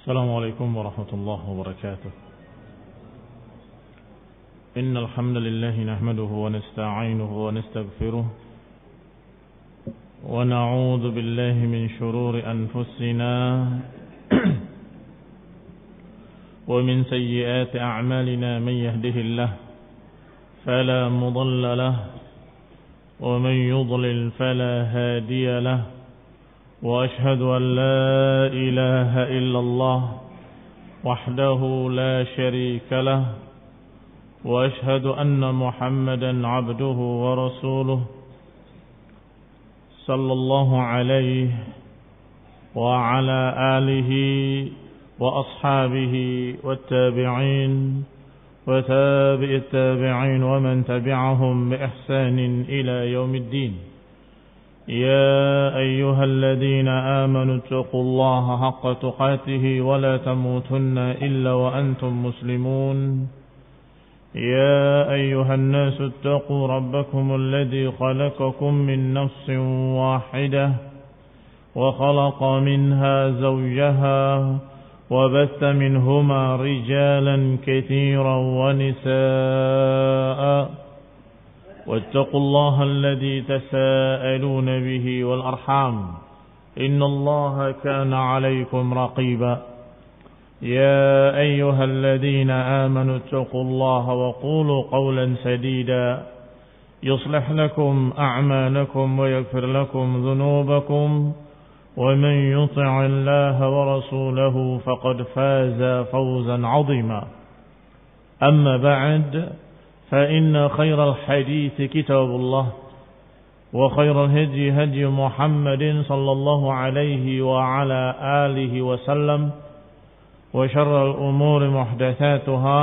السلام عليكم ورحمة الله وبركاته. إن الحمد لله نحمده ونستعينه ونستغفره ونعوذ بالله من شرور أنفسنا ومن سيئات أعمالنا. من يهده الله فلا مضل له ومن يضلل فلا هادي له، وأشهد أن لا إله إلا الله وحده لا شريك له، وأشهد أن محمدا عبده ورسوله صلى الله عليه وعلى آله وأصحابه والتابعين وتابع التابعين ومن تبعهم بإحسان إلى يوم الدين. يا أيها الذين آمنوا اتقوا الله حق تقاته ولا تموتن إلا وأنتم مسلمون. يا أيها الناس اتقوا ربكم الذي خلقكم من نفس واحدة وخلق منها زوجها وبث منهما رجالا كثيرا ونساء، واتقوا الله الذي تساءلون به والأرحام إن الله كان عليكم رقيبا. يا أيها الذين آمنوا اتقوا الله وقولوا قولا سديدا يصلح لكم أعمالكم ويغفر لكم ذنوبكم، ومن يطع الله ورسوله فقد فاز فوزا عظيما. أما بعد، فإن خير الحديث كتاب الله، وخير الهدي هدي محمد صلى الله عليه وعلى آله وسلم، وشر الأمور محدثاتها،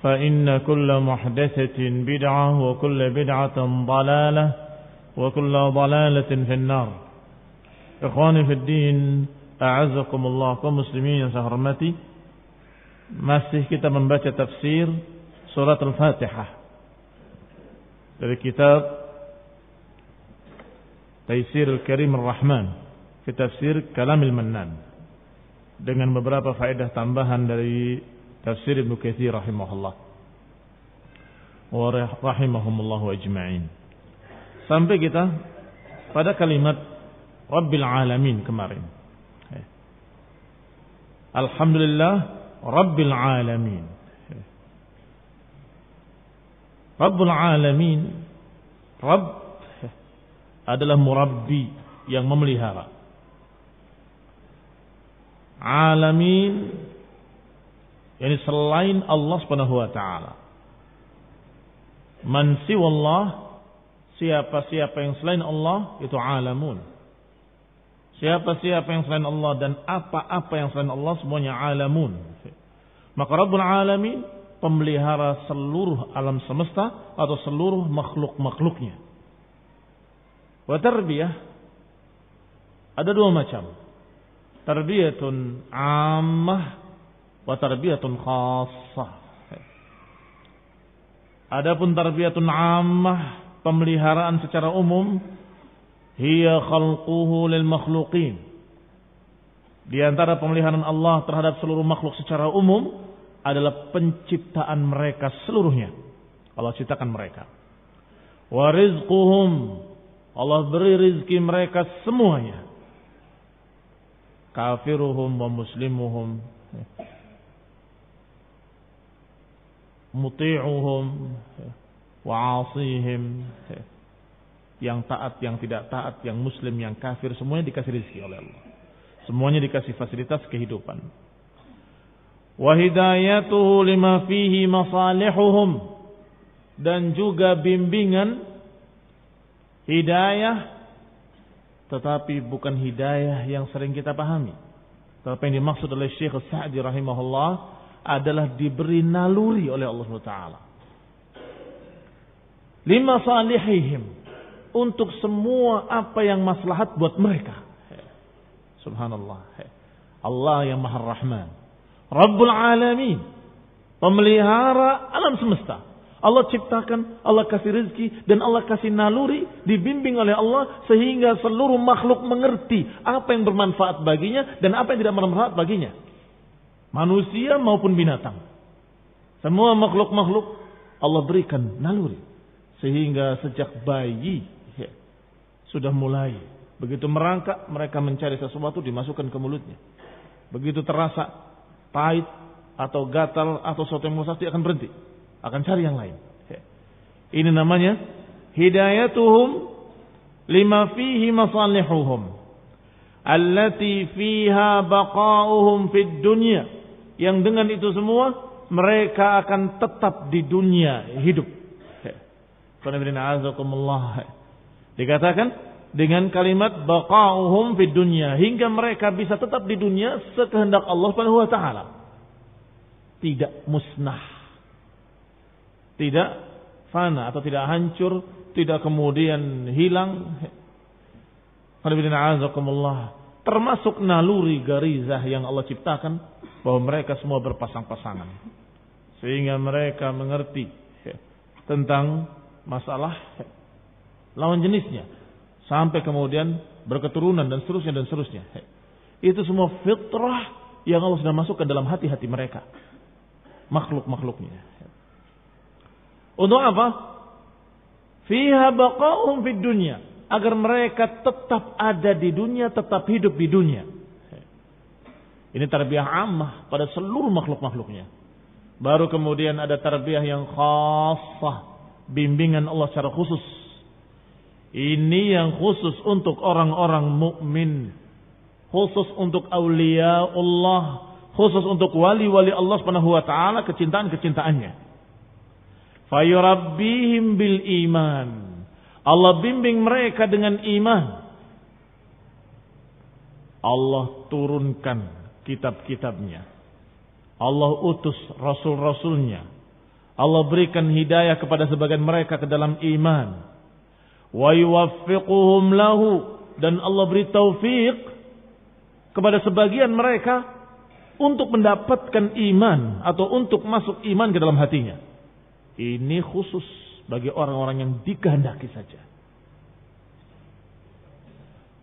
فإن كل محدثة بدعة وكل بدعة ضلالة وكل ضلالة في النار. Ikhwani fi din, a'azzakumullah, kaum muslimin yang saya hormati. Masih kita membaca tafsir surat Al-Fatihah dari kitab Taisir Al-Karim Ar-Rahman fi Tafsir Kalamil Mannan, dengan beberapa faedah tambahan dari tafsir Ibnu Katsir rahimahullah wa rahimahumullah ajma'in. Sampai kita pada kalimat Rabbil Alamin kemarin. Alhamdulillah Rabbil Alamin. Rabbul Alamin, Rabb adalah murabbi yang memelihara. Alamin yakni selain Allah Subhanahu wa taala. Man siwallah, siapa-siapa yang selain Allah itu alamun. Siapa-siapa yang selain Allah dan apa-apa yang selain Allah semuanya alamun. Maka Rabbul Alamin pemelihara seluruh alam semesta atau seluruh makhluk-makhluknya. Wa tarbiyah ada dua macam. Tarbiyatun ammah wa tarbiyatun khassah. Adapun tarbiyatun ammah, pemeliharaan secara umum, hiya khalquhu lil makhluqin. Di antara pemeliharaan Allah terhadap seluruh makhluk secara umum adalah penciptaan mereka seluruhnya. Allah ciptakan mereka. Wa rizquhum, Allah beri rizki mereka semuanya. Kafiruhum wa muslimuhum, muti'uhum wa 'asihim, yang taat, yang tidak taat, yang muslim, yang kafir, semuanya dikasih rezeki oleh Allah. Semuanya dikasih fasilitas kehidupan. Wa hidayatuhu lima fihi masalihuhum, dan juga bimbingan hidayah, tetapi bukan hidayah yang sering kita pahami. Tetapi yang dimaksud oleh Syekh Sa'di rahimahullah adalah diberi naluri oleh Allah SWT. Lima salihihim, untuk semua apa yang maslahat buat mereka. Subhanallah. Allah yang Maha Rahman, Rabbul Alamin, pemelihara alam semesta. Allah ciptakan, Allah kasih rezeki, dan Allah kasih naluri, dibimbing oleh Allah sehingga seluruh makhluk mengerti apa yang bermanfaat baginya dan apa yang tidak bermanfaat baginya. Manusia maupun binatang. Semua makhluk-makhluk Allah berikan naluri. Sehingga sejak bayi sudah mulai. Begitu merangkak mereka mencari sesuatu dimasukkan ke mulutnya. Begitu terasa pahit atau gatal atau sesuatu yang pasti akan berhenti. Akan cari yang lain. Ini namanya hidayatuhum lima fihi masalihuhum allati fiha baqa'uhum fid dunya. Yang dengan itu semua mereka akan tetap di dunia hidup. Dikatakan dengan kalimat baqa'uhum fid dunya, hingga mereka bisa tetap di dunia sekehendak Allah Subhanahu wa taala. Tidak musnah. Tidak fana atau tidak hancur, tidak kemudian hilang. Termasuk naluri garizah yang Allah ciptakan bahwa mereka semua berpasang-pasangan. Sehingga mereka mengerti tentang masalah lawan jenisnya. Sampai kemudian berketurunan dan seterusnya. Itu semua fitrah yang Allah sudah masukkan dalam hati-hati mereka. Makhluk-makhluknya. Untuk apa? Fiha baqa'uhum fid dunya. Agar mereka tetap ada di dunia, tetap hidup di dunia. Ini tarbiyah ammah pada seluruh makhluk-makhluknya. Baru kemudian ada tarbiyah yang khassah. Bimbingan Allah secara khusus. Ini yang khusus untuk orang-orang mukmin, khusus untuk aulia Allah, khusus untuk wali-wali Allah Subhanahu wa taala, kecintaan-kecintaannya. Fayurabbihim bil iman. Allah bimbing mereka dengan iman. Allah turunkan kitab-kitabnya. Allah utus rasul-rasulnya. Allah berikan hidayah kepada sebagian mereka ke dalam iman. Wa yuwaffiquhum lahu, dan Allah beri taufik kepada sebagian mereka untuk mendapatkan iman atau untuk masuk iman ke dalam hatinya. Ini khusus bagi orang-orang yang dikehendaki saja.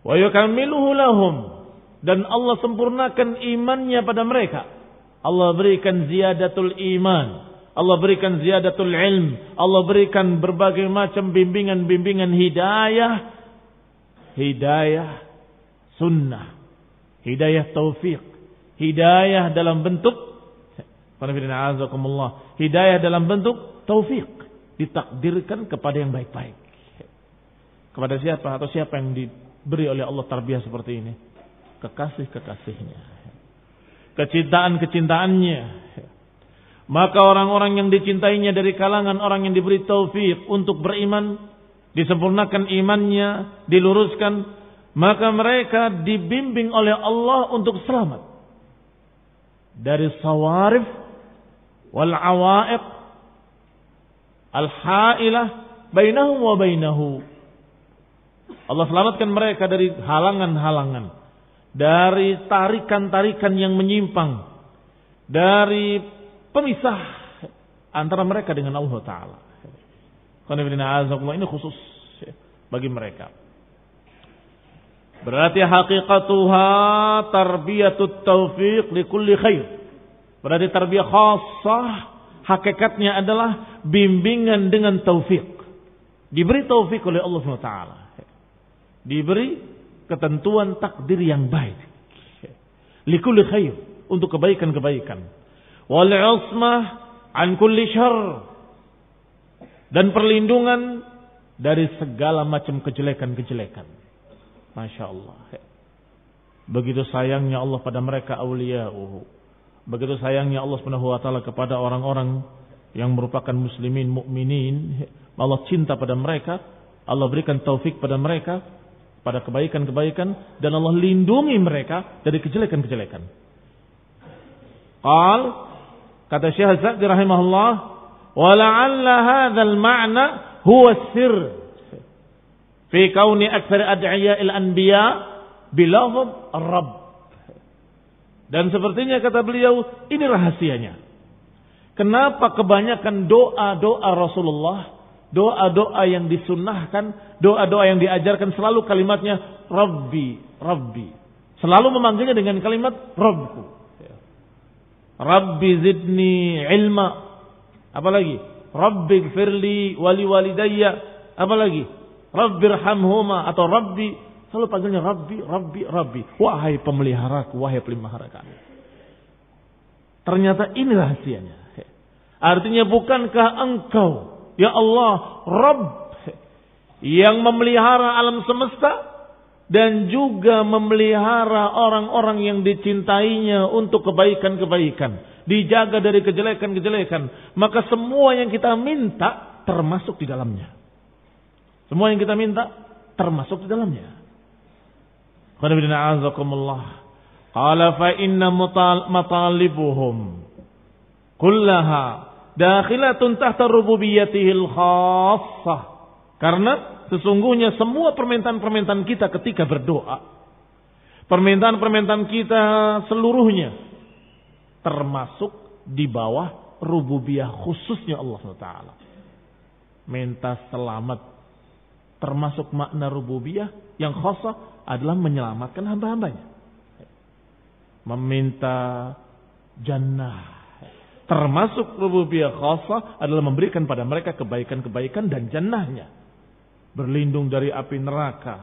Wa yukammiluhu lahum, dan Allah sempurnakan imannya pada mereka. Allah berikan ziyadatul iman. Allah berikan ziyadatul ilm. Allah berikan berbagai macam bimbingan-bimbingan hidayah. Hidayah sunnah. Hidayah taufik. Hidayah dalam bentuk. Hidayah dalam bentuk taufik. Ditakdirkan kepada yang baik-baik. Kepada siapa atau siapa yang diberi oleh Allah tarbiyah seperti ini? Kekasih-kekasihnya. Kecintaan-kecintaannya. Maka orang-orang yang dicintainya dari kalangan orang yang diberi taufik untuk beriman, disempurnakan imannya, diluruskan, maka mereka dibimbing oleh Allah untuk selamat dari sawarif wal awaiq al-hailah bainahum wa bainahu. Allah selamatkan mereka dari halangan-halangan, dari tarikan-tarikan yang menyimpang, dari pemisah antara mereka dengan Allah Ta'ala. Ini khusus bagi mereka. Berarti haqiqatuha tarbiyatut taufiq likulli khair. Berarti tarbiyah khassah, hakikatnya adalah bimbingan dengan taufik. Diberi taufik oleh Allah SWT. Diberi ketentuan takdir yang baik. Likulli khair, untuk kebaikan-kebaikan. Wal usmah an kulli syarr, dan perlindungan dari segala macam kejelekan-kejelekan. Masya Allah. Begitu sayangnya Allah pada mereka awliya'uhu. Begitu sayangnya Allah Subhanahu wa taala kepada orang-orang yang merupakan muslimin, mukminin. Allah cinta pada mereka, Allah berikan taufik pada mereka pada kebaikan-kebaikan, dan Allah lindungi mereka dari kejelekan-kejelekan. Kata Syekh Sa'di rahimahullah, wa la'alla hadzal ma'na huwa sir fi kauni aktsar ad'iya'il anbiya bilafz ar-rabb. Dan sepertinya kata beliau, ini rahasianya. Kenapa kebanyakan doa-doa Rasulullah, doa-doa yang disunnahkan, doa-doa yang diajarkan selalu kalimatnya Rabbi, Rabbi. Selalu memanggilnya dengan kalimat Rabbku. Rabbi zidni ilma. Apalagi? Rabbi gfirli wali walidayya. Apalagi? Rabbirhamhuma atau Rabbi. Selalu panggilnya Rabbi, Rabbi, Rabbi. Wahai pemeliharaku, wahai pemelihara kami. Ternyata ini rahasianya. Artinya bukankah engkau, ya Allah, Rabb, yang memelihara alam semesta dan juga memelihara orang-orang yang dicintainya untuk kebaikan-kebaikan, dijaga dari kejelekan-kejelekan, maka semua yang kita minta termasuk di dalamnya. Semua yang kita minta termasuk di dalamnya. Qala fa inna matalibuhum kullaha dakhilatun tahta rububiyyatihil khassah. Karena sesungguhnya semua permintaan-permintaan kita ketika berdoa, permintaan-permintaan kita seluruhnya termasuk di bawah rububiyah khususnya Allah SWT. Minta selamat termasuk makna rububiyah yang khassah adalah menyelamatkan hamba-hambanya. Meminta jannah termasuk rububiyah khassah adalah memberikan pada mereka kebaikan-kebaikan dan jannahnya. Berlindung dari api neraka.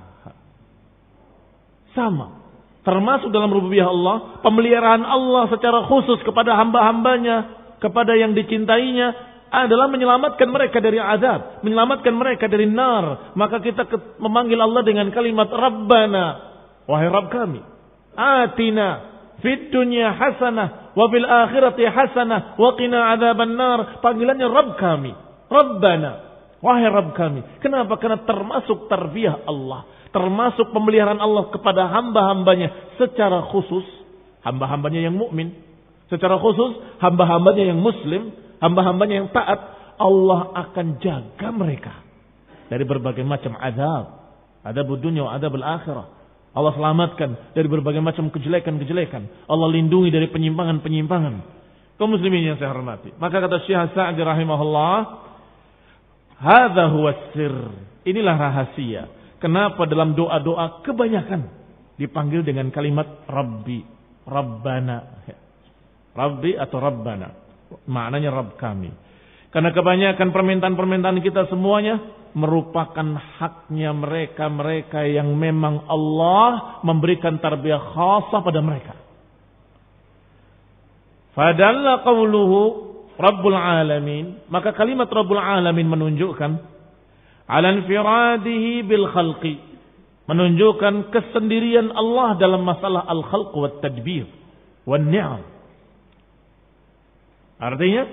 Sama. Termasuk dalam rububiyah Allah, pemeliharaan Allah secara khusus kepada hamba-hambanya, kepada yang dicintainya, adalah menyelamatkan mereka dari azab, menyelamatkan mereka dari nar. Maka kita memanggil Allah dengan kalimat Rabbana, wahai Rabb kami, atina fid dunya hasanah wa fil akhirati hasanah wa qina adzaban nar. Panggilannya Rabb kami, Rabbana, wahai Rabb kami. Kenapa? Karena termasuk tarbiyah Allah, termasuk pemeliharaan Allah kepada hamba-hambanya secara khusus, hamba-hambanya yang mukmin, secara khusus hamba-hambanya yang muslim, hamba-hambanya yang taat. Allah akan jaga mereka dari berbagai macam azab, azab dunia wa azab al-akhirah. Allah selamatkan dari berbagai macam kejelekan-kejelekan. Allah lindungi dari penyimpangan-penyimpangan. Kaum muslimin yang saya hormati, maka kata Syekh Sa'di rahimahullah, hadza huwa sir. Inilah rahasia. Kenapa dalam doa-doa kebanyakan dipanggil dengan kalimat Rabbi, Rabbana. Rabbi atau Rabbana. Maknanya Rabb kami. Karena kebanyakan permintaan-permintaan kita semuanya merupakan haknya mereka-mereka yang memang Allah memberikan tarbiyah khasah pada mereka. Fadalla qawluhu Rabbul Alamin. Maka kalimat Rabbul Alamin menunjukkan ala infiradihi bil khalqi. Menunjukkan kesendirian Allah dalam masalah al-khalq wa tadbir wa ni'am. Artinya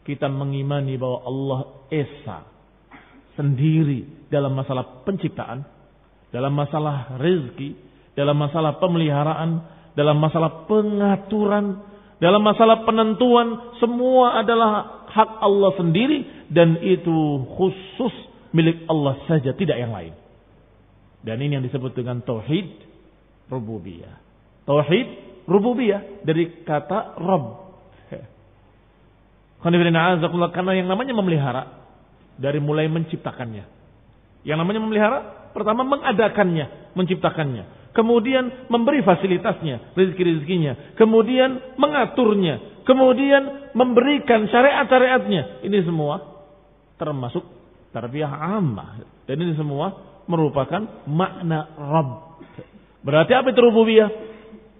kita mengimani bahwa Allah Esa sendiri dalam masalah penciptaan, dalam masalah rezeki, dalam masalah pemeliharaan, dalam masalah pengaturan, dalam masalah penentuan, semua adalah hak Allah sendiri dan itu khusus milik Allah saja, tidak yang lain. Dan ini yang disebut dengan tauhid rububiyah. Tauhid rububiyah dari kata Rabb. Karena yang namanya memelihara dari mulai menciptakannya. Yang namanya memelihara pertama mengadakannya, menciptakannya. Kemudian memberi fasilitasnya, rezeki-rezekinya. Kemudian mengaturnya. Kemudian memberikan syariat-syariatnya. Ini semua termasuk tarbiyah ammah. Dan ini semua merupakan makna Rabb. Berarti apa itu rububiyah?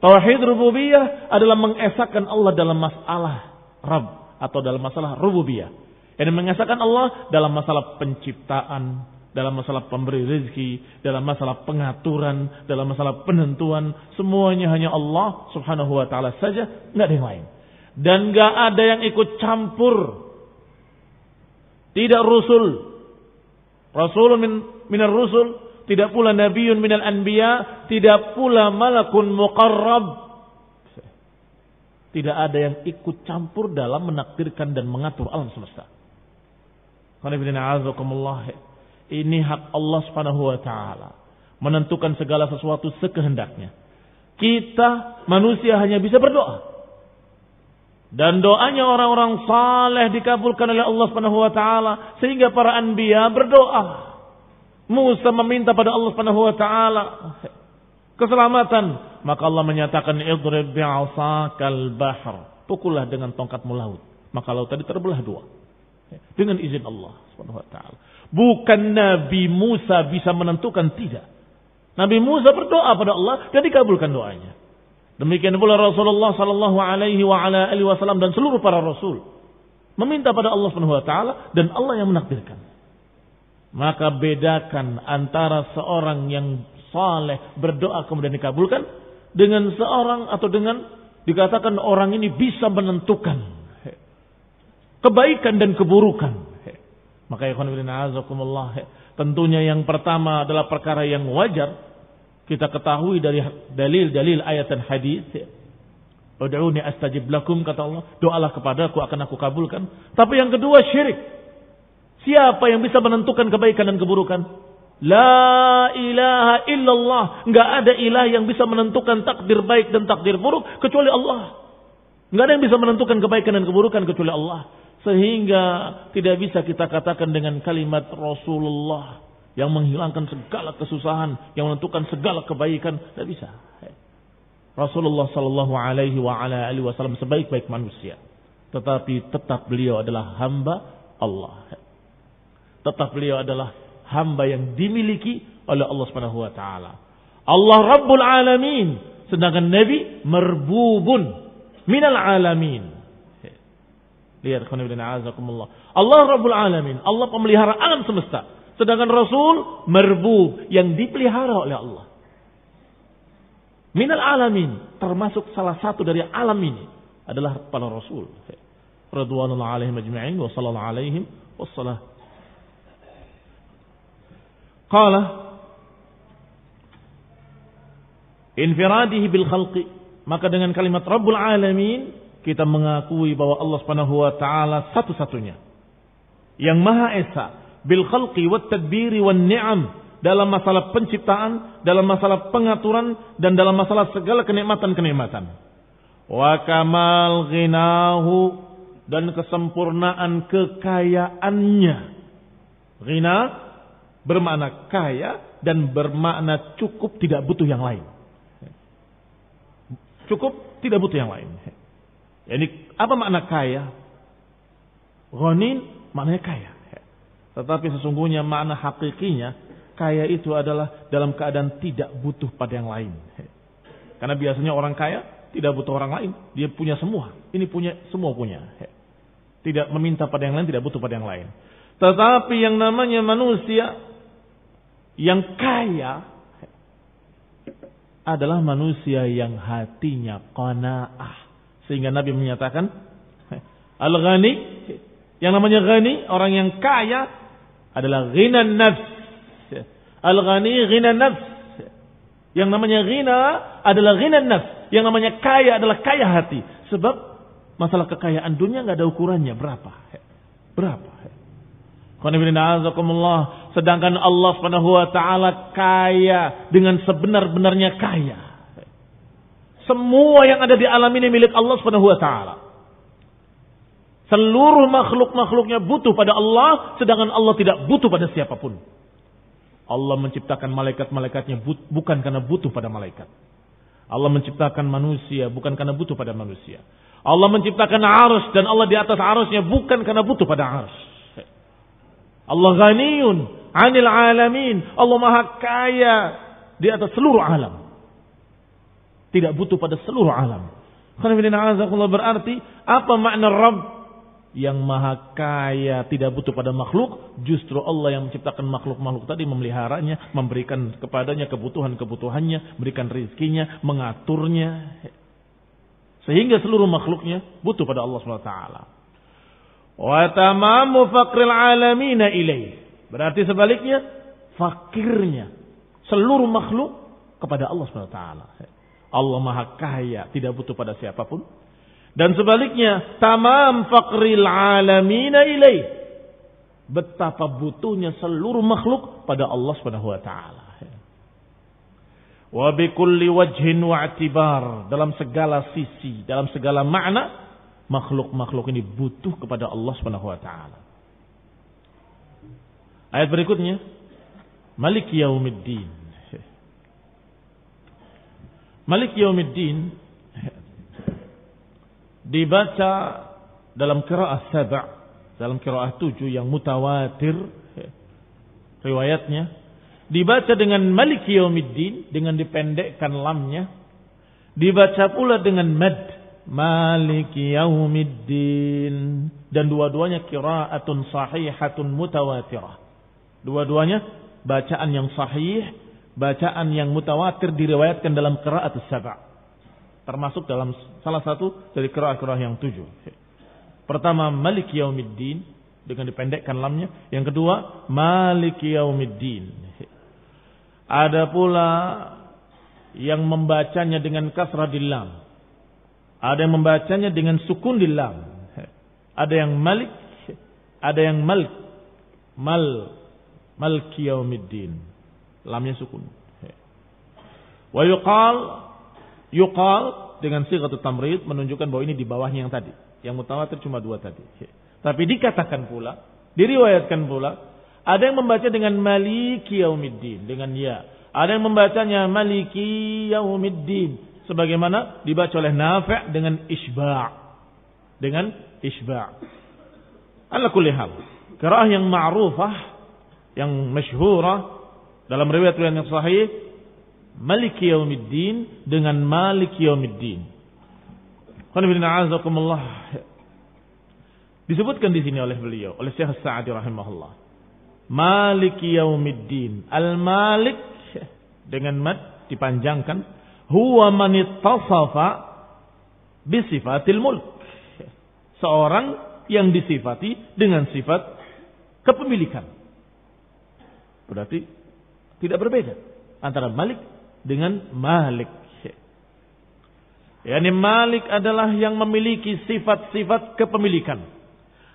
Tauhid rububiyah adalah mengesahkan Allah dalam masalah Rabb atau dalam masalah rububiyah. Yang mengesahkan Allah dalam masalah penciptaan, dalam masalah pemberi rezeki, dalam masalah pengaturan, dalam masalah penentuan, semuanya hanya Allah Subhanahu wa taala saja, enggak ada yang lain. Dan enggak ada yang ikut campur. Tidak rasulun minar rusul, tidak pula nabiyyun minal anbiya, tidak pula malakun muqarrab. Tidak ada yang ikut campur dalam menakdirkan dan mengatur alam semesta. Ini hak Allah Subhanahu wa taala, menentukan segala sesuatu sekehendaknya. Kita manusia hanya bisa berdoa. Dan doanya orang-orang saleh dikabulkan oleh Allah Subhanahu wa taala sehingga para anbiya berdoa. Musa meminta pada Allah Subhanahu wa taala keselamatan, maka Allah menyatakan idrib bi'asakal bahr pukullah dengan tongkatmu laut. Maka laut tadi terbelah dua. Dengan izin Allah Subhanahu wa taala. Bukan Nabi Musa bisa menentukan, tidak. Nabi Musa berdoa pada Allah dan dikabulkan doanya. Demikian pula Rasulullah sallallahu alaihi wasallam dan seluruh para rasul meminta pada Allah Subhanahu wa taala dan Allah yang menakdirkan. Maka bedakan antara seorang yang saleh berdoa kemudian dikabulkan dengan seorang atau dengan dikatakan orang ini bisa menentukan kebaikan dan keburukan. Maka ikhwan fillah azakumullah, tentunya yang pertama adalah perkara yang wajar kita ketahui dari dalil-dalil ayat dan hadis. Ud'uni astajib lakum, kata Allah, doalah kepadaku akan aku kabulkan. Tapi yang kedua syirik. Siapa yang bisa menentukan kebaikan dan keburukan? La ilaha illallah. Enggak ada ilah yang bisa menentukan takdir baik dan takdir buruk kecuali Allah. Enggak ada yang bisa menentukan kebaikan dan keburukan kecuali Allah. Sehingga tidak bisa kita katakan dengan kalimat Rasulullah yang menghilangkan segala kesusahan, yang menentukan segala kebaikan. Tidak bisa. Rasulullah sallallahu alaihi wasallam sebaik-baik manusia. Tetapi tetap beliau adalah hamba Allah. Tetap beliau adalah hamba yang dimiliki oleh Allah Subhanahu wa taala. Allah Rabbul Alamin, sedangkan Nabi merbubun minal alamin. Lihat khonibina azakumullah. Allah Rabbul Alamin, Allah pemelihara alam semesta, sedangkan Rasul merbub yang dipelihara oleh Allah. Minal alamin, termasuk salah satu dari alam ini adalah para Rasul. Radhiyallahu alaihim ajma'in wa sallallahu alaihim wassalam. Qala infiradihi bil khalqi, maka dengan kalimat Rabbul Alamin kita mengakui bahwa Allah Subhanahu wa taala satu-satunya yang Maha Esa bil khalqi wat tadbiri wan ni'am, dalam masalah penciptaan, dalam masalah pengaturan dan dalam masalah segala kenikmatan-kenikmatan. Wa kamal ghinahu, dan kesempurnaan kekayaannya. Ghina bermakna kaya dan bermakna cukup, tidak butuh yang lain. Cukup, tidak butuh yang lain. Jadi apa makna kaya? Ghanin maknanya kaya. Tetapi sesungguhnya makna hakikinya kaya itu adalah dalam keadaan tidak butuh pada yang lain. Karena biasanya orang kaya tidak butuh orang lain, dia punya semua. Ini punya, semua punya. Tidak meminta pada yang lain, tidak butuh pada yang lain. Tetapi yang namanya manusia yang kaya adalah manusia yang hatinya qanaah. Sehingga Nabi menyatakan al-ghani, yang namanya ghani, orang yang kaya adalah ghinan nafs. Al-ghani ghinan nafs. Yang namanya ghina adalah ghinan nafs. Yang namanya kaya adalah kaya hati. Sebab masalah kekayaan dunia enggak ada ukurannya berapa. Sedangkan Allah Subhanahu wa taala kaya dengan sebenar-benarnya kaya. Semua yang ada di alam ini milik Allah Subhanahu wa taala. Seluruh makhluk-makhluknya butuh pada Allah, sedangkan Allah tidak butuh pada siapapun. Allah menciptakan malaikat-malaikatnya bukan karena butuh pada malaikat. Allah menciptakan manusia bukan karena butuh pada manusia. Allah menciptakan arsy dan Allah di atas arsy-Nya bukan karena butuh pada arsy. Allah ghaniyun 'anil 'alamin. Allah Maha kaya di atas seluruh alam. Tidak butuh pada seluruh alam. Berarti apa makna Rabb? Yang Maha kaya tidak butuh pada makhluk. Justru Allah yang menciptakan makhluk-makhluk tadi, memeliharanya, memberikan kepadanya kebutuhan-kebutuhannya, memberikan rezekinya, mengaturnya, sehingga seluruh makhluknya butuh pada Allah SWT. Wa tamamu faqril alamina ilaih, berarti sebaliknya fakirnya seluruh makhluk kepada Allah SWT. Allah Maha kaya, tidak butuh pada siapapun. Dan sebaliknya, tamam faqril alamina ilaih, betapa butuhnya seluruh makhluk pada Allah Subhanahu wa taala. Wa bi kulli wajhin wa i'tibar, dalam segala sisi, dalam segala makna, makhluk-makhluk ini butuh kepada Allah Subhanahu wa taala. Ayat berikutnya, Malik Yaumiddin. Malik Yaumiddin dibaca dalam qiraah 7, dalam qiraah 7 yang mutawatir riwayatnya, dibaca dengan Maliki Yaumiddin dengan dipendekkan lamnya, dibaca pula dengan mad Maliki Yaumiddin, dan dua-duanya qiraatun sahihatun mutawatirah. Dua-duanya bacaan yang sahih, bacaan yang mutawatir diriwayatkan dalam qiraat 7. Termasuk dalam salah satu dari qiraat-qiraat yang 7. Pertama Maliki Yaumiddin dengan dipendekkan lamnya, yang kedua Maliki Yaumiddin. Ada pula yang membacanya dengan kasrah di lam, ada yang membacanya dengan sukun di lam, ada yang Malik, ada yang Maliki Yaumiddin, lamnya sukun. Wa yuqal dengan sighatul tamrid, menunjukkan bahwa ini di bawahnya yang tadi. Yang mutawatir cuma 2 tadi. Tapi dikatakan pula, diriwayatkan pula, ada yang membaca dengan Maliki Yaumiddin dengan ya. Ada yang membacanya Maliki Yaumiddin sebagaimana dibaca oleh Nafi' dengan isba'. Dengan isba'. Ala kulli hal, qiraah yang ma'rufah, yang masyhurah dalam riwayat-riwayat yang sahih, Maliki Yaumiddin dengan Maliki Yaumiddin. Disebutkan di sini oleh beliau, oleh Syekh As-Sa'di rahimahullah, Maliki Yaumiddin, Al-Malik dengan mad dipanjangkan, huwa man ittasafa bi sifatil mulk, seorang yang disifati dengan sifat kepemilikan. Berarti tidak berbeda antara Malik dengan Malik. Yani Malik adalah yang memiliki sifat-sifat kepemilikan.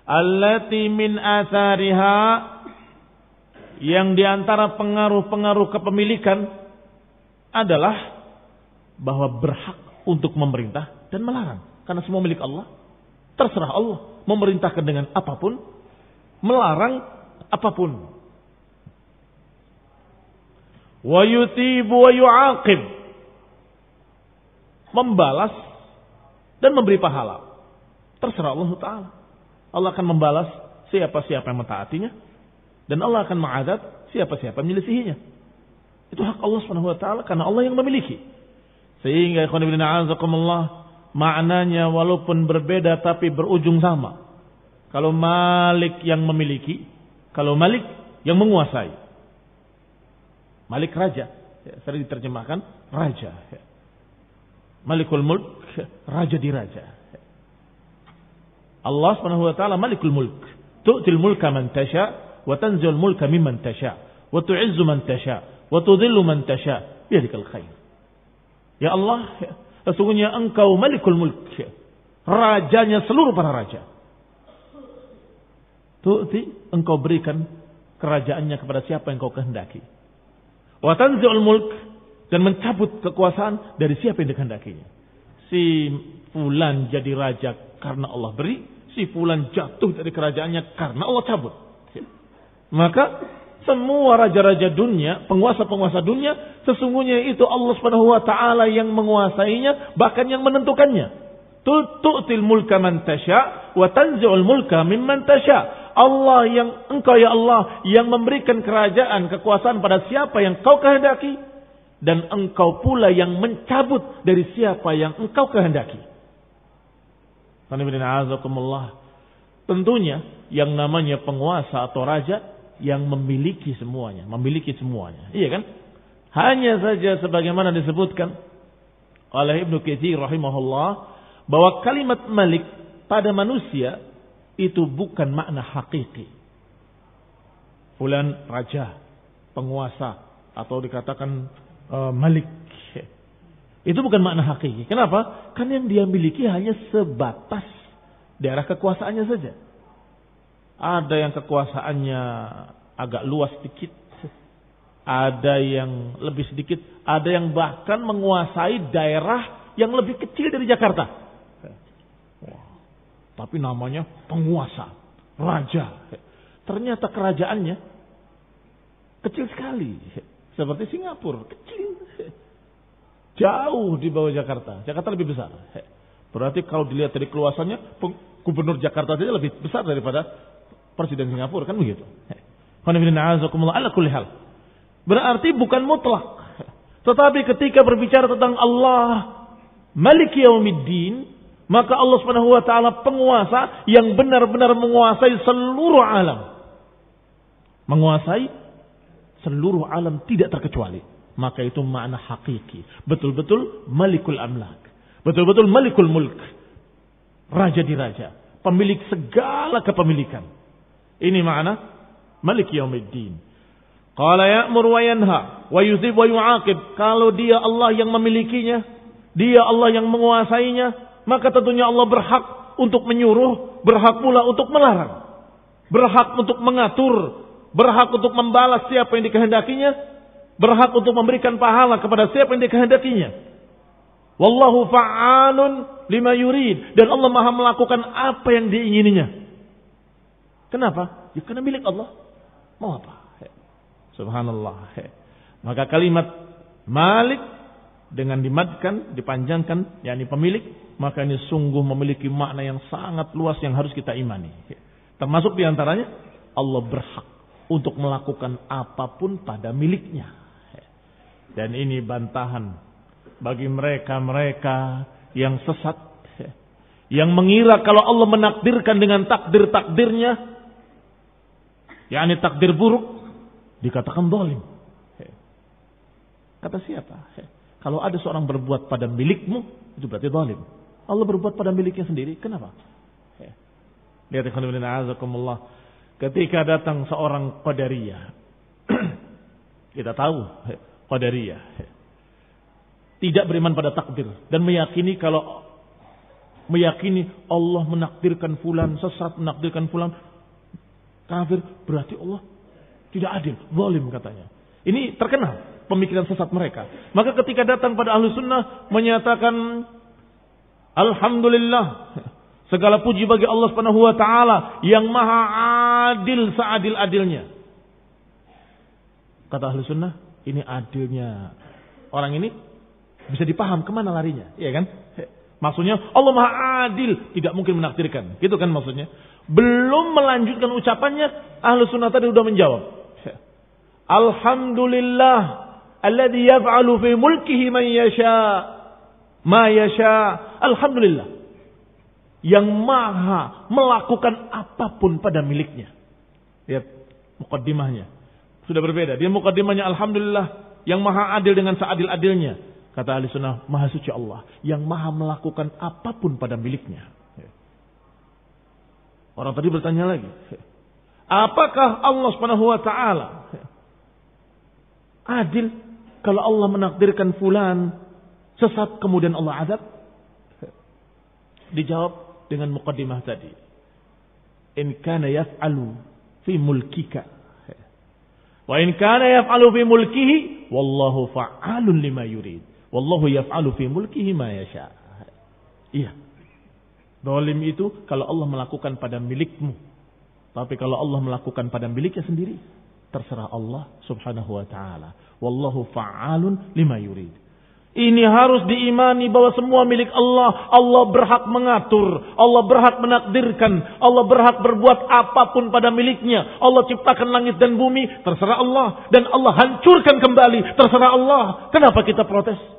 Allati min athariha, yang diantara pengaruh-pengaruh kepemilikan adalah bahwa berhak untuk memerintah dan melarang. Karena semua milik Allah. Terserah Allah memerintahkan dengan apapun, melarang apapun. Wa yuthibu wa yu'aqib, membalas dan memberi pahala. Terserah Allah Ta'ala. Allah akan membalas siapa-siapa yang mentaatinya, dan Allah akan mengadab siapa-siapa yang menyelisihinya. Itu hak Allah SWT, karena Allah yang memiliki. Sehingga ikhwan fillah a'azakumullah, maknanya walaupun berbeda tapi berujung sama. Kalau Malik yang memiliki, kalau Malik yang menguasai. Malik raja, sering diterjemahkan raja. Malikul Mulk, raja di raja. Allah Subhanahu wa taala Malikul Mulk. Tu'til mulka man tasha wa tanzilul mulka mimman tasha wa tu'izzu man tasha wa tudhillu man tasha biyadikal khair. Ya Allah, sesungguhnya Engkau Malikul Mulk, rajanya seluruh para raja. Tu'ti, Engkau berikan kerajaannya kepada siapa yang Kau kehendaki. Wa tanzilul mulk, dan mencabut kekuasaan dari siapa yang dikehendakinya. Si fulan jadi raja karena Allah beri, si fulan jatuh dari kerajaannya karena Allah cabut. Maka semua raja-raja dunia, penguasa-penguasa dunia, sesungguhnya itu Allah Subhanahu wa taala yang menguasainya, bahkan yang menentukannya. Tu'til mulka man tasya wa tanzi'ul mulka mimman tasya. Allah yang Engkau ya Allah yang memberikan kerajaan, kekuasaan pada siapa yang Kau kehendaki, dan Engkau pula yang mencabut dari siapa yang Engkau kehendaki. Tentunya yang namanya penguasa atau raja yang memiliki semuanya, iya kan? Hanya saja sebagaimana disebutkan oleh Ibnu Katsir rahimahullah, bahwa kalimat Malik pada manusia itu bukan makna hakiki. Fulan raja, penguasa, atau dikatakan Malik, itu bukan makna hakiki. Kenapa? Karena yang dia miliki hanya sebatas daerah kekuasaannya saja. Ada yang kekuasaannya agak luas sedikit, ada yang lebih sedikit, ada yang bahkan menguasai daerah yang lebih kecil dari Jakarta. Tapi namanya penguasa, raja. Ternyata kerajaannya kecil sekali. Seperti Singapura, kecil. Jauh di bawah Jakarta. Jakarta lebih besar. Berarti kalau dilihat dari keluasannya, gubernur Jakarta saja lebih besar daripada presiden Singapura, kan begitu. Ala kulli hal. Berarti bukan mutlak. Tetapi ketika berbicara tentang Allah Malik Yaumiddin, maka Allah Subhanahu wa taala penguasa yang benar-benar menguasai seluruh alam. Menguasai seluruh alam tidak terkecuali. Maka itu makna hakiki. Betul-betul Malikul Amlak. Betul-betul Malikul Mulk. Raja di raja. Pemilik segala kepemilikan. Ini makna Malik Yaumiddin. Qala ya'mur wa yanha wa yuzib wa yu'aqib. Kalau dia Allah yang memilikinya, dia Allah yang menguasainya, maka tentunya Allah berhak untuk menyuruh, berhak pula untuk melarang. Berhak untuk mengatur, berhak untuk membalas siapa yang dikehendakinya, berhak untuk memberikan pahala kepada siapa yang dikehendakinya. Wallahu fa'alun lima yurid. Dan Allah maha melakukan apa yang diingininya. Kenapa? Ya karena milik Allah. Mau apa? Subhanallah. Maka kalimat Malik dengan dimadkan, dipanjangkan, yakni pemilik, maka ini sungguh memiliki makna yang sangat luas yang harus kita imani. Termasuk diantaranya Allah berhak untuk melakukan apapun pada miliknya. Dan ini bantahan bagi mereka-mereka yang sesat, yang mengira kalau Allah menakdirkan dengan takdir-takdirnya, yakni takdir buruk, dikatakan zalim. Kata siapa? Kalau ada seorang berbuat pada milikmu, itu berarti zalim. Allah berbuat pada miliknya sendiri, kenapa? Lihat ikhwan azakumullah. Ketika datang seorang Qadariyah, kita tahu Qadariyah tidak beriman pada takdir dan meyakini Allah menakdirkan fulan sesat, menakdirkan fulan kafir, berarti Allah tidak adil, zalim katanya. Ini terkenal pemikiran sesat mereka. Maka ketika datang pada ahlu sunnah menyatakan alhamdulillah, segala puji bagi Allah Subhanahu wa taala yang maha adil seadil-adilnya. Kata ahlu sunnah, ini adilnya orang ini bisa dipaham kemana larinya, iya kan? Maksudnya Allah maha adil, tidak mungkin menakdirkan, gitu kan maksudnya. Belum melanjutkan ucapannya, ahlu sunnah tadi sudah menjawab. Alhamdulillah alladzi yaf'alu fi mulkihi man yasha ma yasha. Alhamdulillah yang maha melakukan apapun pada miliknya. Lihat mukaddimahnya. Sudah berbeda. Dia mukaddimahnya alhamdulillah yang maha adil dengan seadil-adilnya. Kata ahli sunnah, maha suci Allah yang maha melakukan apapun pada miliknya. Orang tadi bertanya lagi, apakah Allah Subhanahu wa taala adil kalau Allah menakdirkan fulan sesat kemudian Allah azab? Dijawab dengan muqaddimah tadi. In kana yaf'alu fi mulkika wa in kana yaf'alu fi mulkihi wallahu fa'alun lima yurid. Wallahu yaf'alu fi mulkihi ma yasha. Iya. Zalim itu kalau Allah melakukan pada milikmu. Tapi kalau Allah melakukan pada miliknya sendiri, terserah Allah Subhanahu wa taala. Wallahu fa'alun lima yurid. Ini harus diimani bahwa semua milik Allah. Allah berhak mengatur, Allah berhak menakdirkan, Allah berhak berbuat apapun pada miliknya. Allah ciptakan langit dan bumi, terserah Allah. Dan Allah hancurkan kembali, terserah Allah. Kenapa kita protes?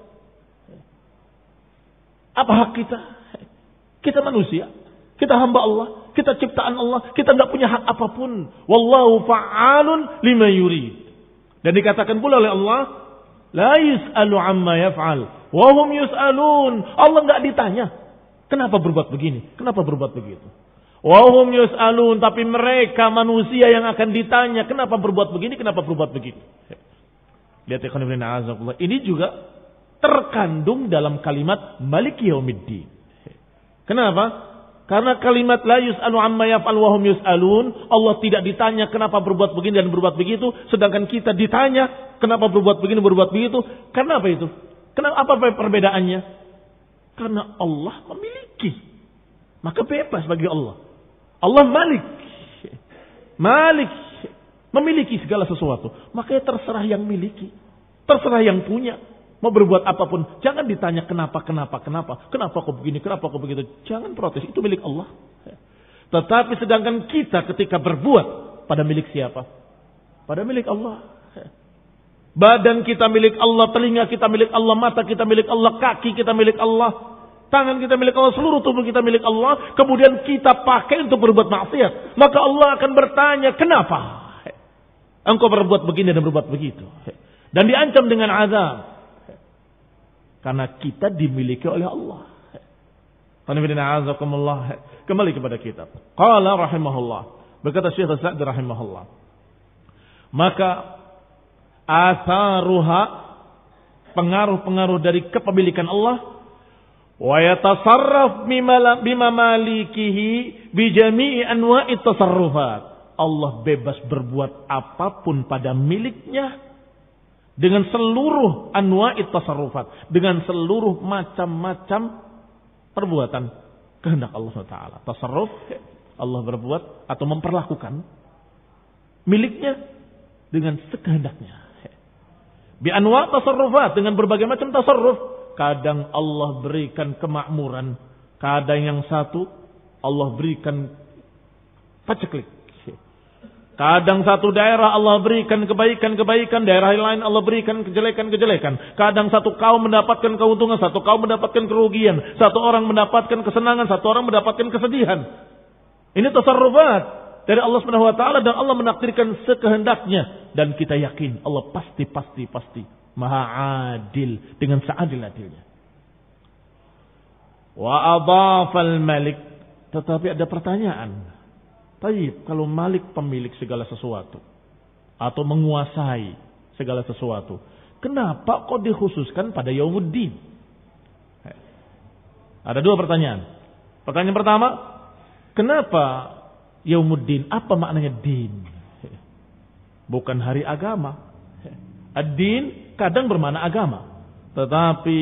Apa hak kita? Kita manusia, kita hamba Allah, kita ciptaan Allah, kita tidak punya hak apapun. Wallahu fa'alun lima yurid. Dan dikatakan pula oleh Allah, la yus'alu amma yaf'al wa hum yus'alun. Allah enggak ditanya, kenapa berbuat begini? Kenapa berbuat begitu? Wa hum yus'alun, tapi mereka manusia yang akan ditanya, kenapa berbuat begini? Kenapa berbuat begitu? Lihat ikhwan fillah azakumullah. Ini juga terkandung dalam kalimat Maliki Yaumiddin. Kenapa? Karena kalimat la yus'alu amma yaf'al wa hum yus'alun, Allah tidak ditanya kenapa berbuat begini dan berbuat begitu, sedangkan kita ditanya kenapa berbuat begini berbuat begitu. Kenapa itu? Kenapa apa perbedaannya? Karena Allah memiliki. Maka bebas bagi Allah. Allah Malik. Malik memiliki segala sesuatu. Makanya terserah yang miliki, terserah yang punya. Mau berbuat apapun, jangan ditanya kenapa kok begini, kenapa kok begitu. Jangan protes, itu milik Allah. Tetapi sedangkan kita ketika berbuat, pada milik siapa? Pada milik Allah. Badan kita milik Allah, telinga kita milik Allah, mata kita milik Allah, kaki kita milik Allah, tangan kita milik Allah, seluruh tubuh kita milik Allah. Kemudian kita pakai untuk berbuat maksiat. Maka Allah akan bertanya, kenapa engkau berbuat begini dan berbuat begitu? Dan diancam dengan azab. Karena kita dimiliki oleh Allah. Kembali kepada kitab. Qala rahimahullah. Berkata Syekh Sa'di rahimahullah. Maka atharuha, pengaruh-pengaruh dari kepemilikan Allah, wa yatasarraf bima malikihi bi jami'i anwa'i tasarrufat. Allah bebas berbuat apapun pada miliknya dengan seluruh anwa'i tasarrufat, dengan seluruh macam-macam perbuatan kehendak Allah Taala. Tasarruf, Allah berbuat atau memperlakukan miliknya dengan sekehendaknya. Bi anwa' tasarrufat, dengan berbagai macam tasarruf. Kadang Allah berikan kemakmuran, kadang yang satu Allah berikan paceklik. Kadang satu daerah Allah berikan kebaikan-kebaikan, daerah lain Allah berikan kejelekan-kejelekan. Kadang satu kaum mendapatkan keuntungan, satu kaum mendapatkan kerugian. Satu orang mendapatkan kesenangan, satu orang mendapatkan kesedihan. Ini tasarrufat dari Allah Subhanahu wa taala, dan Allah menakdirkan sekehendaknya, dan kita yakin Allah pasti Maha adil dengan seadil-adilnya. Wa adhafal malik, tetapi ada pertanyaan. Taib, kalau Malik pemilik segala sesuatu atau menguasai segala sesuatu, kenapa kok dikhususkan pada Yaumuddin? Ada dua pertanyaan. Pertanyaan pertama, kenapa Yaumuddin? Apa maknanya din? Bukan hari agama. Ad-din kadang bermakna agama, tetapi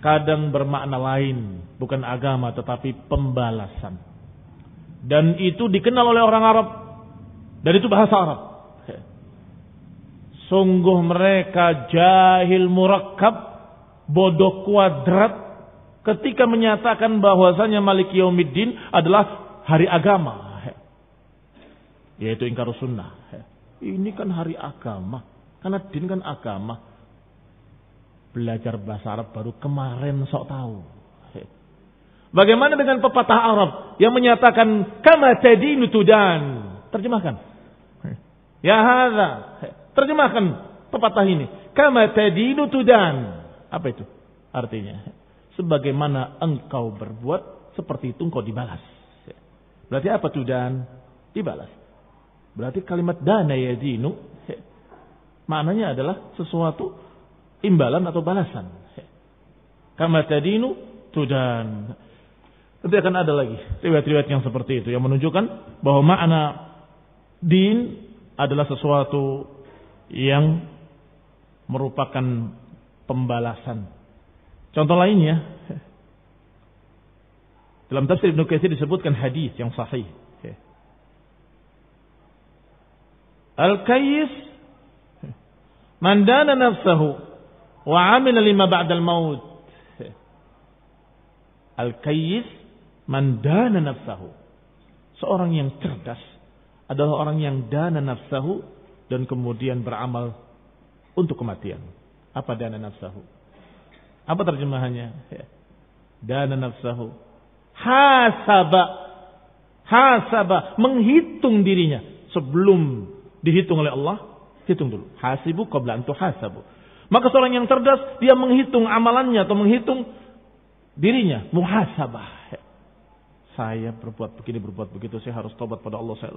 kadang bermakna lain, bukan agama tetapi pembalasan. Dan itu dikenal oleh orang Arab, dan itu bahasa Arab. Sungguh mereka jahil murakkab, bodoh kuadrat, ketika menyatakan bahwasanya Malik Yaumiddin adalah hari agama, yaitu ingkar sunnah. Ini kan hari agama, karena din kan agama. Belajar bahasa Arab baru kemarin sok tahu. Bagaimana dengan pepatah Arab yang menyatakan kama tadinu tudan? Terjemahkan. Ya hadza. Terjemahkan pepatah ini. Kama tadinu tudan. Apa itu artinya? Sebagaimana engkau berbuat, seperti itu engkau dibalas. Berarti apa tudan? Dibalas. Berarti kalimat dana yadinu maknanya adalah sesuatu imbalan atau balasan. Kama tadinu tudan. Nanti akan ada lagi riwayat-riwayat yang seperti itu yang menunjukkan bahwa makna din adalah sesuatu yang merupakan pembalasan. Contoh lainnya, dalam tafsir Ibnu Katsir disebutkan hadis yang sahih. Al-kayyis man dana nafsahu wa 'amila lima ba'dal maut. Al-kayyis man dana nafsahu. Seorang yang cerdas adalah orang yang dana nafsahu dan kemudian beramal untuk kematian. Apa dana nafsahu? Apa terjemahannya? Dana nafsahu. Hasaba, menghitung dirinya sebelum dihitung oleh Allah. Hitung dulu. Hasibu qabla an tuhasabu. Maka seorang yang cerdas, dia menghitung amalannya atau menghitung dirinya, muhasabah. Saya berbuat begini, berbuat begitu, saya harus tobat pada Allah.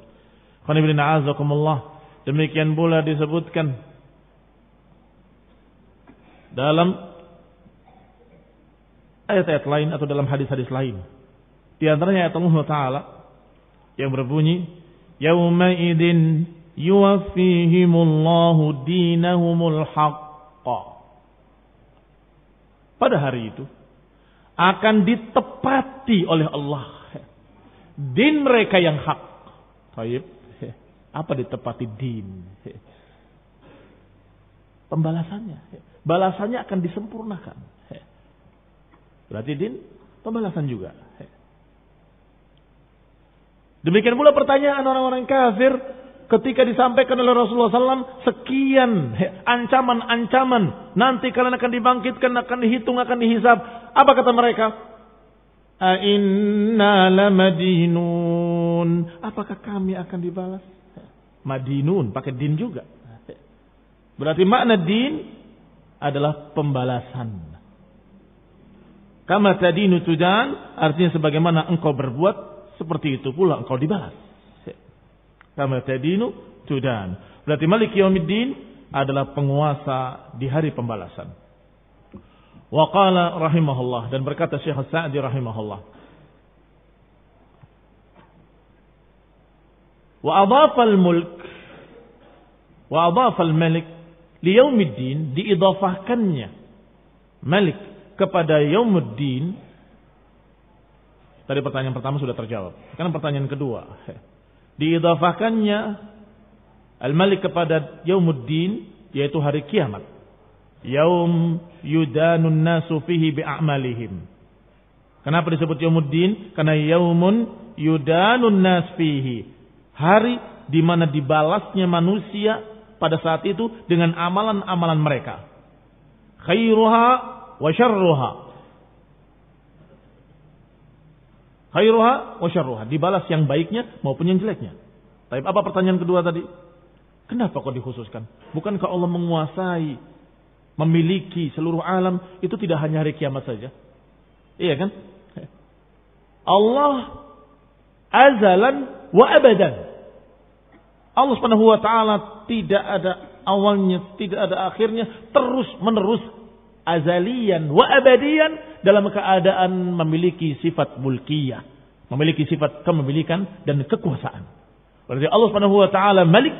Demikian pula disebutkan dalam ayat-ayat lain atau dalam hadis-hadis lain. Di antaranya ayat Allah Ta'ala yang berbunyi, Yauma idin yuwaffihimullahu dinahumul haqqa. Pada hari itu akan ditepati oleh Allah din mereka yang hak. Taib. Apa ditepati din? pembalasannya. Balasannya akan disempurnakan. Berarti din, pembalasan juga. Demikian pula pertanyaan orang-orang kafir ketika disampaikan oleh Rasulullah SAW sekian ancaman-ancaman. Nanti kalian akan dibangkitkan, akan dihitung, akan dihisab. Apa kata mereka? Inna lamadinun. Apakah kami akan dibalas? Madinun, pakai din juga. Berarti makna din adalah pembalasan. Kama tadinu tudan, artinya sebagaimana engkau berbuat, seperti itu pula engkau dibalas. Kama tadinu tudan. Berarti Malik Yaumiddin adalah penguasa di hari pembalasan. Wa qala rahimahullah, dan berkata Syekh As-Sa'di rahimahullah, wa adhafa al-mulk wa adhafa al-malik li yaumiddin, diidhafahkannya Malik kepada Yaumuddin. Tadi pertanyaan pertama sudah terjawab. Sekarang pertanyaan kedua. Diidhafahkannya Al-Malik kepada Yaumuddin, yaitu hari kiamat. Yaum yudanun nasu fihi bi'amalihim. Kenapa disebut Yaumuddin? Karena yaumun yudanun nas fihi. Hari di mana dibalasnya manusia pada saat itu dengan amalan-amalan mereka. Khairuha wa syarruha. Khairuha wa syarruha. Dibalas yang baiknya maupun yang jeleknya. Tapi apa pertanyaan kedua tadi? Kenapa kok dikhususkan? Bukankah Allah menguasai, memiliki seluruh alam? Itu tidak hanya hari kiamat saja. Iya kan? Allah azalan wa abadan. Allah Subhanahu wa taala tidak ada awalnya, tidak ada akhirnya, terus menerus, azalian wa abadian, dalam keadaan memiliki sifat mulkiyah, memiliki sifat kepemilikan dan kekuasaan. Berarti Allah Subhanahu wa taala Malik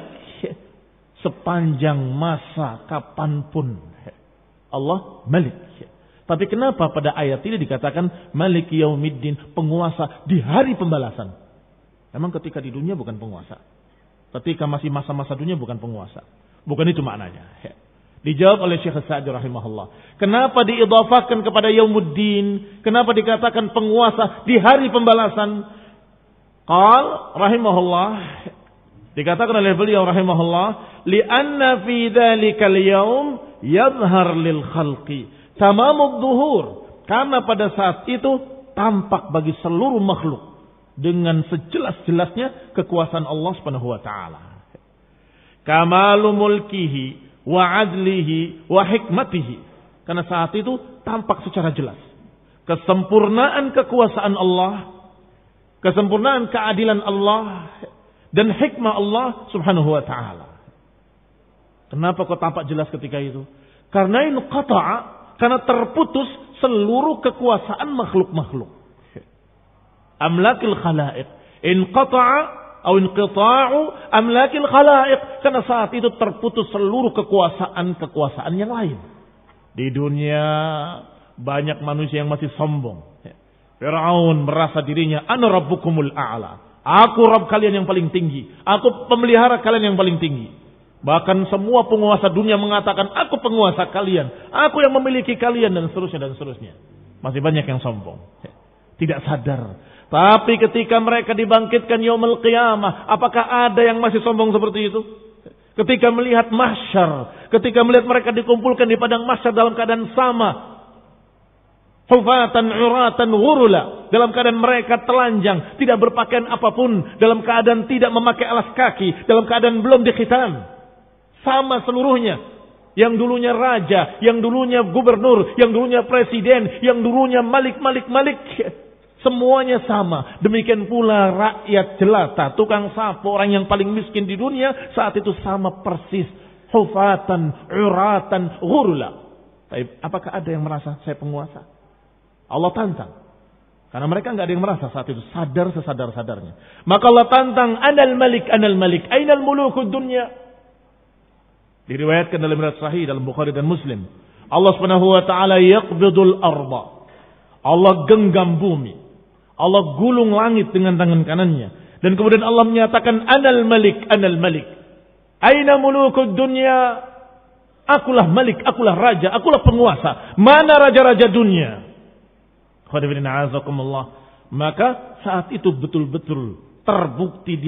sepanjang masa kapanpun. Allah Malik. Tapi kenapa pada ayat ini dikatakan Malik Yaumiddin, penguasa di hari pembalasan? Memang ketika di dunia bukan penguasa. Ketika masih masa-masa dunia bukan penguasa. Bukan itu maknanya. Dijawab oleh Syekh As-Sa'di rahimahullah. Kenapa diidhafahkan kepada Yaumuddin? Kenapa dikatakan penguasa di hari pembalasan? Qal rahimahullah, dikatakan oleh beliau rahimahullah, li'anna fi dzalikal yaum yadhhar lil khalqi tamamud dhuhur. Karena pada saat itu tampak bagi seluruh makhluk dengan sejelas-jelasnya kekuasaan Allah Subhanahu wa taala. Kamalu mulkihi wa adlihi wa hikmatihi. Karena saat itu tampak secara jelas kesempurnaan kekuasaan Allah, kesempurnaan keadilan Allah dan hikmah Allah Subhanahu wa taala. Kenapa kok tampak jelas ketika itu? Karena inqata'a, karena terputus seluruh kekuasaan makhluk-makhluk. Amlakil khalaiq. Inqata'a atau inqita'u amlakil khalaiq. Karena saat itu terputus seluruh kekuasaan yang lain. Di dunia banyak manusia yang masih sombong. Fir'aun merasa dirinya ana rabbukumul a'la. Aku Rabb kalian yang paling tinggi. Aku pemelihara kalian yang paling tinggi. Bahkan semua penguasa dunia mengatakan aku penguasa kalian. Aku yang memiliki kalian dan seterusnya dan seterusnya. Masih banyak yang sombong. Tidak sadar. Tapi ketika mereka dibangkitkan yaumul qiyamah, apakah ada yang masih sombong seperti itu? Ketika melihat mahsyar, ketika melihat mereka dikumpulkan di padang mahsyar dalam keadaan sama, hufatan uratan ghurula, dalam keadaan mereka telanjang, tidak berpakaian apapun, dalam keadaan tidak memakai alas kaki, dalam keadaan belum dikhitan, sama seluruhnya. Yang dulunya raja, yang dulunya gubernur, yang dulunya presiden, yang dulunya malik, semuanya sama. Demikian pula rakyat jelata, tukang sapu, orang yang paling miskin di dunia saat itu sama persis. Hufatan, uratan, ghurla. Apakah ada yang merasa saya penguasa? Allah tantang. Karena mereka nggak ada yang merasa saat itu, sadar sesadar-sadarnya. Maka Allah tantang, anal malik, ainal mulukud dunya. Diriwayatkan dalam riwayat sahih dalam Bukhari dan Muslim. Allah Subhanahu wa taala yaqbidul arda. Allah genggam bumi. Allah gulung langit dengan tangan kanannya. Dan kemudian Allah menyatakan anal malik. Aina mulukud dunya? Akulah malik, akulah raja, akulah penguasa. Mana raja-raja dunia? Maka saat itu betul-betul terbukti di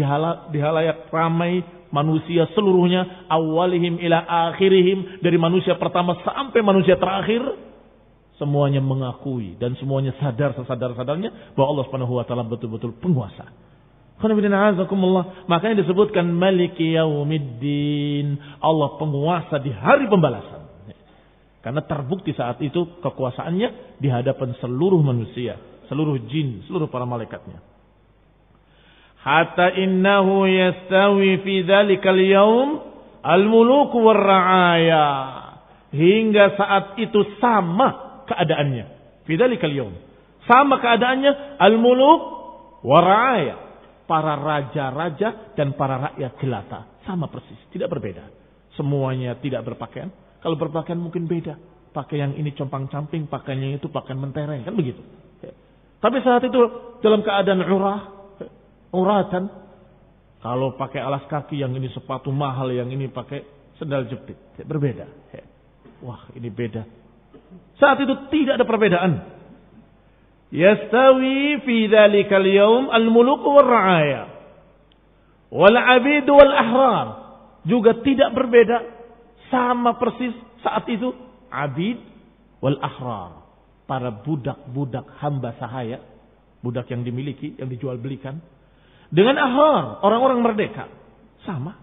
halayak ramai manusia seluruhnya, awalihim ila akhirihim, dari manusia pertama sampai manusia terakhir, semuanya mengakui dan semuanya sadar sesadar-sadarnya bahwa Allah Subhanahu wa taala betul-betul penguasa. Makanya disebutkan Maliki Yaumiddin, Allah penguasa di hari pembalasan. Karena terbukti saat itu kekuasaannya di hadapan seluruh manusia, seluruh jin, seluruh para malaikatnya. Hatta innahu yastawi fi dzalikal yaum al-muluk war-ra'aya. Hingga saat itu sama keadaannya. Fi dzalikal yaum. Sama keadaannya al-muluk war-ra'aya. Para raja-raja dan para rakyat jelata. Sama persis, tidak berbeda. Semuanya tidak berpakaian. Kalau berpakaian mungkin beda. Pakaian yang ini compang-camping, pakaian yang itu pakaian mentereng. Kan begitu. Tapi saat itu dalam keadaan uratan. Kalau pakai alas kaki, yang ini sepatu mahal, yang ini pakai sendal jepit. Berbeda. Wah, ini beda. Saat itu tidak ada perbedaan. Yastawi fi dzalikal yaum al-muluk war-ra'aya wal 'abid wal ahrar, juga tidak berbeda, sama persis saat itu abid wal ahrar, para budak-budak hamba sahaya, budak yang dimiliki, yang dijual belikan, dengan ahrar, orang-orang merdeka, sama.